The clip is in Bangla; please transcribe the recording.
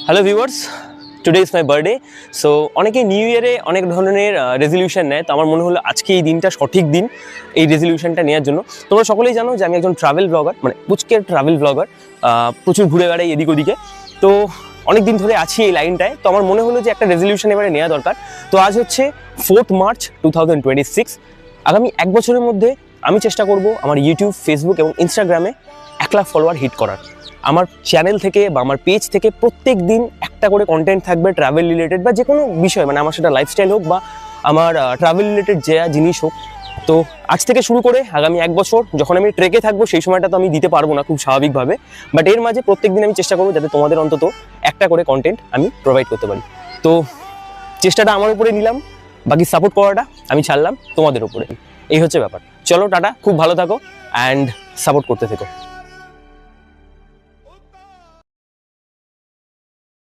Hello viewers, today is my birthday. So অনেকে নিউ ইয়ারে অনেক ধরনের রেজলিউশন নেয়, তো আমার মনে হলো আজকে এই দিনটা সঠিক দিন এই রেজলিউশনটা নেওয়ার জন্য। তোমরা সকলেই জানো যে আমি একজন ট্রাভেল ব্লগার, মানে পুচকের ট্রাভেল ব্লগার, প্রচুর ঘুরে বেড়াই এদিক ওদিকে। তো অনেক দিন ধরে আছি এই লাইনটায়, তো আমার মনে হলো যে একটা রেজলিউশন এবারে নেওয়া দরকার। তো আজ হচ্ছে 4th মার্চ 2026। আগামী এক বছরের মধ্যে আমি চেষ্টা করব আমার ইউটিউব, ফেসবুক এবং ইনস্টাগ্রামে 1 লাখ ফলোয়ার হিট করার। আমার চ্যানেল থেকে বা আমার পেজ থেকে প্রত্যেক দিন একটা করে কন্টেন্ট থাকবে ট্রাভেল রিলেটেড বা যে কোনো বিষয়, মানে আমার সেটা লাইফস্টাইল হোক বা আমার ট্রাভেল রিলেটেড যে জিনিস হোক। তো আজ থেকে শুরু করে আগামী এক বছর যখন আমি ট্রেকে থাকবো সেই সময়টা তো আমি দিতে পারবো না খুব স্বাভাবিকভাবে, বাট এর মাঝে প্রত্যেক দিন আমি চেষ্টা করবো যাতে তোমাদের অন্তত একটা করে কন্টেন্ট আমি প্রোভাইড করতে পারি। তো চেষ্টাটা আমার উপরে নিলাম, বাকি সাপোর্ট করাটা আমি ছাড়লাম তোমাদের উপরে। এই হচ্ছে ব্যাপার। চলো টাটা, খুব ভালো থাকো অ্যান্ড সাপোর্ট করতে থেকো।